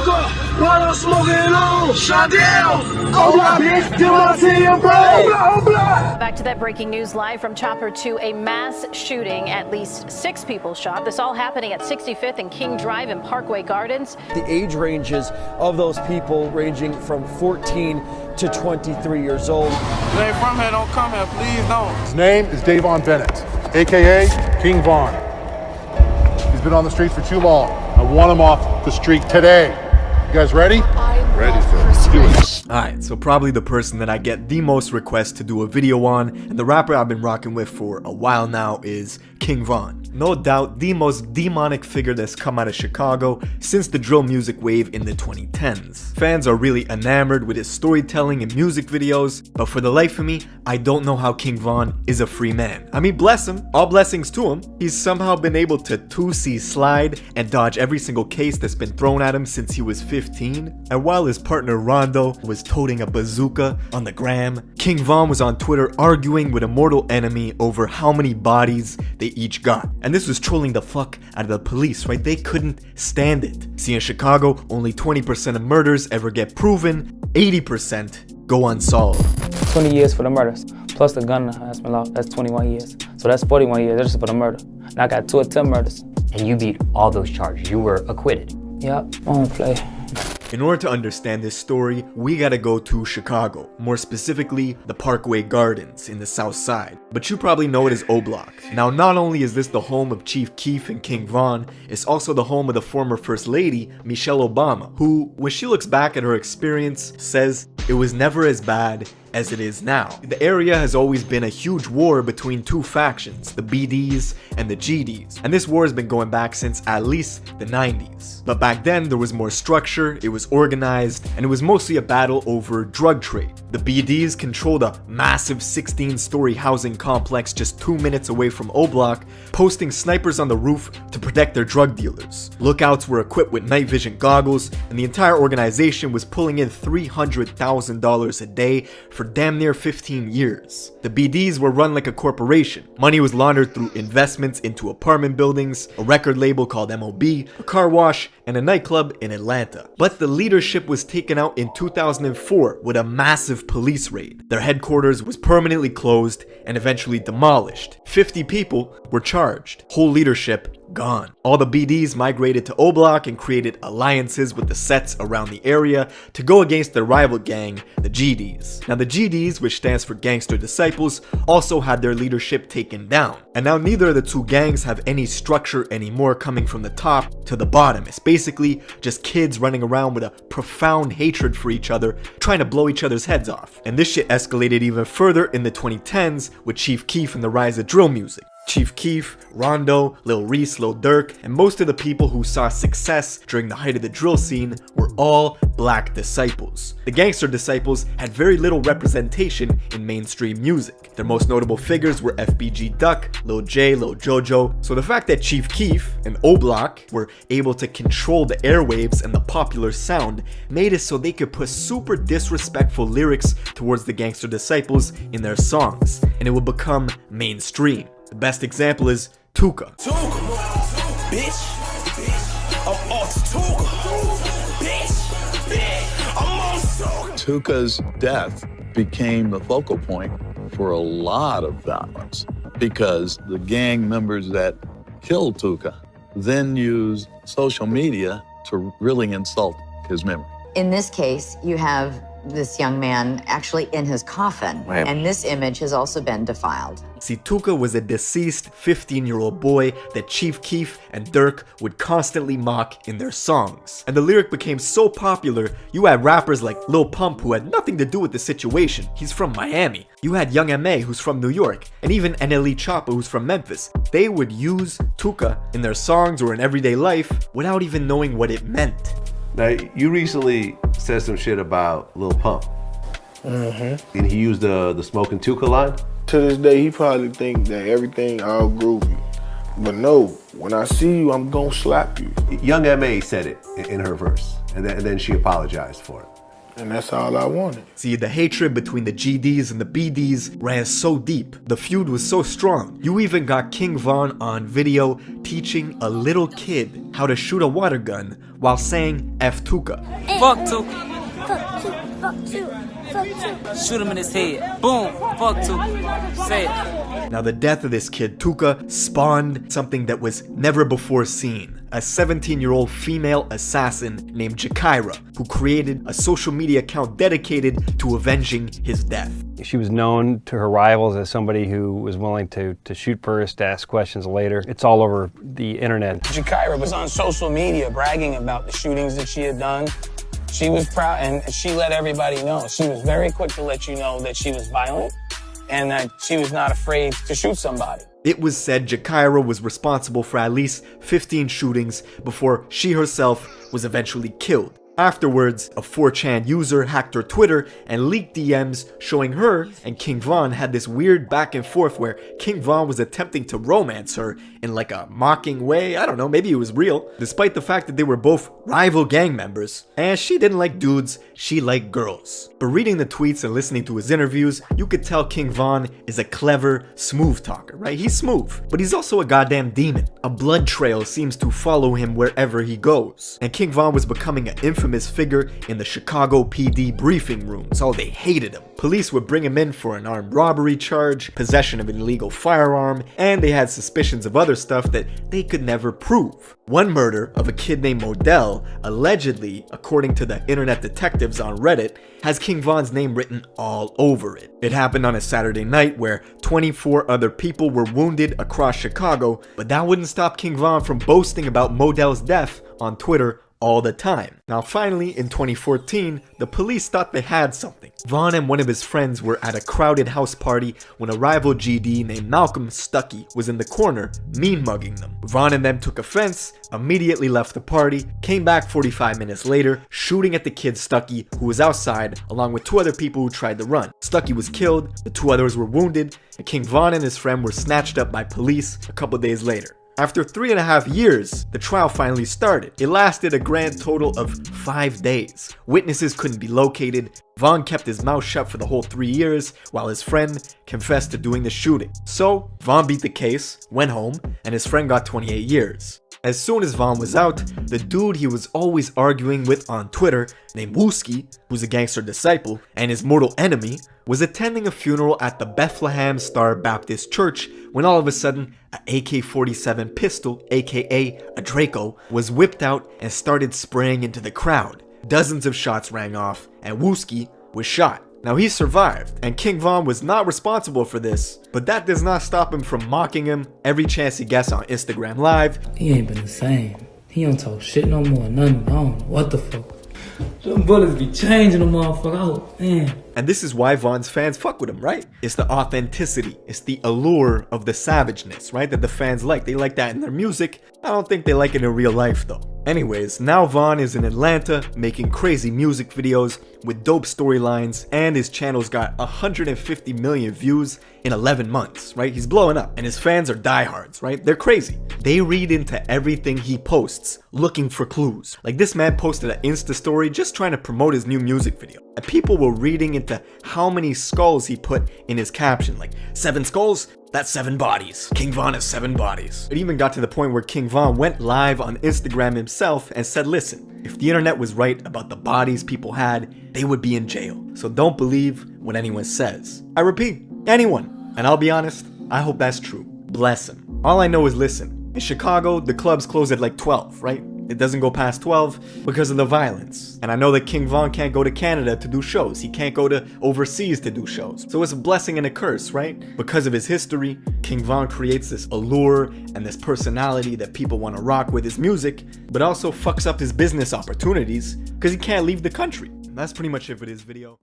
hookah while I'm smoking on. Shot down. Oh, my bitch, till I see you, bro. Back to that breaking news live from Chopper 2, a mass shooting. At least 6 people shot. This all happening at 65th and King Drive in Parkway Gardens. The age ranges of those people ranging from 14 to 23 years old. If they ain't from here, don't come here, please don't. His name is Davon Bennett, AKA King Von. He's been on the street for too long. I want him off the street today. You guys ready? Ready, sir. Let's do it. Alright, so probably the person that I get the most requests to do a video on, and the rapper I've been rocking with for a while now, is King Von. No doubt the most demonic figure that's come out of Chicago since the drill music wave in the 2010s. Fans are really enamored with his storytelling and music videos, but for the life of me, I don't know how King Von is a free man. I mean, bless him, all blessings to him. He's somehow been able to 2C slide and dodge every single case that's been thrown at him since he was 15. And while his partner Rondo was toting a bazooka on the gram, King Von was on Twitter arguing with a mortal enemy over how many bodies they each got. And this was trolling the fuck out of the police, right? They couldn't stand it. See, in Chicago, only 20% of murders ever get proven, 80% go unsolved. 20 years for the murders, plus the gun harassment law, that's 21 years. So that's 41 years just for the murder. And I got 2 attempt murders. And you beat all those charges. You were acquitted. Yep, I don't play. In order to understand this story, we gotta go to Chicago, more specifically the Parkway Gardens in the South Side, but you probably know it as O Block. Now, not only is this the home of Chief Keef and King Von, it's also the home of the former First Lady, Michelle Obama, who, when she looks back at her experience, says it was never as bad as it is now. The area has always been a huge war between 2 factions, the BDs and the GDs, and this war has been going back since at least the 90s. But back then there was more structure, it was organized, and it was mostly a battle over drug trade. The BDs controlled a massive 16-story housing complex just 2 minutes away from O Block, posting snipers on the roof to protect their drug dealers. Lookouts were equipped with night vision goggles, and the entire organization was pulling in $300,000 a day for damn near 15 years. The BDs were run like a corporation. Money was laundered through investments into apartment buildings, a record label called MOB, a car wash, and a nightclub in Atlanta. But the leadership was taken out in 2004 with a massive police raid. Their headquarters was permanently closed and eventually demolished. 50 people were charged. Whole leadership gone. All the BDs migrated to O Block and created alliances with the sets around the area to go against their rival gang, the GDs. Now the GDs, which stands for Gangster Disciples, also had their leadership taken down. And now neither of the 2 gangs have any structure anymore coming from the top to the bottom. It's basically just kids running around with a profound hatred for each other, trying to blow each other's heads off. And this shit escalated even further in the 2010s with Chief Keef and the rise of drill music. Chief Keef, Rondo, Lil Reese, Lil Durk, and most of the people who saw success during the height of the drill scene were all black disciples. The Gangster Disciples had very little representation in mainstream music. Their most notable figures were FBG Duck, Lil J, Lil Jojo, so the fact that Chief Keef and O Block were able to control the airwaves and the popular sound made it so they could put super disrespectful lyrics towards the Gangster Disciples in their songs, and it would become mainstream. The best example is Tuka. Tuka's death became the focal point for a lot of violence because the gang members that killed Tuka then used social media to really insult his memory. In this case, you have this young man actually in his coffin, and this image has also been defiled. See, Tuka was a deceased 15-year-old boy that Chief Keef and Durk would constantly mock in their songs. And the lyric became so popular, you had rappers like Lil Pump who had nothing to do with the situation. He's from Miami. You had Young M.A. who's from New York, and even NLE Choppa who's from Memphis. They would use Tuka in their songs or in everyday life without even knowing what it meant. Now, you recently said some shit about Lil Pump. And he used the Smoking Tuka line? To this day, he probably think that everything all groovy. But no, when I see you, I'm gonna slap you. Young M.A. said it in her verse, and then she apologized for it. And that's all I wanted. See, the hatred between the GDs and the BDs ran so deep. The feud was so strong. You even got King Von on video teaching a little kid how to shoot a water gun while saying F Tuka. Fuck Tuka. Fuck Tuka. Fuck Tuka. Fuck Tuka. Shoot him in his head. Boom. Fuck Tuka. Say it. Now, the death of this kid, Tuka, spawned something that was never before seen. A 17-year-old female assassin named Jakira, who created a social media account dedicated to avenging his death. She was known to her rivals as somebody who was willing to shoot first, ask questions later. It's all over the internet. Jakira was on social media bragging about the shootings that she had done. She was proud, and she let everybody know. She was very quick to let you know that she was violent and that she was not afraid to shoot somebody. It was said Jakira was responsible for at least 15 shootings before she herself was eventually killed. Afterwards, a 4chan user hacked her Twitter and leaked DMs showing her and King Von had this weird back and forth where King Von was attempting to romance her in like a mocking way. I don't know, maybe it was real, despite the fact that they were both rival gang members. And she didn't like dudes, she liked girls. But reading the tweets and listening to his interviews, you could tell King Von is a clever, smooth talker, right? He's smooth, but he's also a goddamn demon. A blood trail seems to follow him wherever he goes. And King Von was becoming an infamous figure in the Chicago PD briefing rooms. Oh, they hated him. Police would bring him in for an armed robbery charge, possession of an illegal firearm, and they had suspicions of other stuff that they could never prove. One murder of a kid named Modell, allegedly, according to the internet detectives on Reddit, has King Von's name written all over it. It happened on a Saturday night where 24 other people were wounded across Chicago, but that wouldn't stop King Von from boasting about Modell's death on Twitter all the time. Now finally, in 2014, the police thought they had something. Von and one of his friends were at a crowded house party when a rival GD named Malcolm Stuckey was in the corner mean mugging them. Von and them took offense, immediately left the party, came back 45 minutes later, shooting at the kid Stuckey, who was outside, along with 2 other people who tried to run. Stuckey was killed, the 2 others were wounded, and King Von and his friend were snatched up by police a couple days later. After 3.5 years, the trial finally started. It lasted a grand total of 5 days. Witnesses couldn't be located. Von kept his mouth shut for the whole 3 years, while his friend confessed to doing the shooting. So, Von beat the case, went home, and his friend got 28 years. As soon as Von was out, the dude he was always arguing with on Twitter, named Wooski, who's a gangster disciple, and his mortal enemy, was attending a funeral at the Bethlehem Star Baptist Church when all of a sudden, an AK-47 pistol, aka a Draco, was whipped out and started spraying into the crowd. Dozens of shots rang off, and Wooski was shot. Now he survived, and King Von was not responsible for this, but that does not stop him from mocking him every chance he gets on Instagram Live. He ain't been the same. He don't talk shit no more, nothing. I don't know what the fuck. Them bullets be changing the motherfucker out, man. And this is why Von's fans fuck with him, right? It's the authenticity, it's the allure of the savageness, right? That the fans like. They like that in their music. I don't think they like it in real life though. Anyways, now Von is in Atlanta making crazy music videos with dope storylines, and his channel's got 150 million views in 11 months, right? He's blowing up, and his fans are diehards, right? They're crazy. They read into everything he posts, looking for clues. Like this man posted an Insta story just trying to promote his new music video, and people were reading into how many skulls he put in his caption, like 7 skulls? That's 7 bodies. King Von has 7 bodies. It even got to the point where King Von went live on Instagram himself and said, listen, if the internet was right about the bodies people had, they would be in jail. So don't believe what anyone says. I repeat, anyone. And I'll be honest, I hope that's true. Bless him. All I know is listen, in Chicago, the clubs close at like 12, right? It doesn't go past 12 because of the violence. And I know that King Von can't go to Canada to do shows. He can't go to overseas to do shows. So it's a blessing and a curse, right? Because of his history, King Von creates this allure and this personality that people want to rock with his music, but also fucks up his business opportunities because he can't leave the country. And that's pretty much it for this video.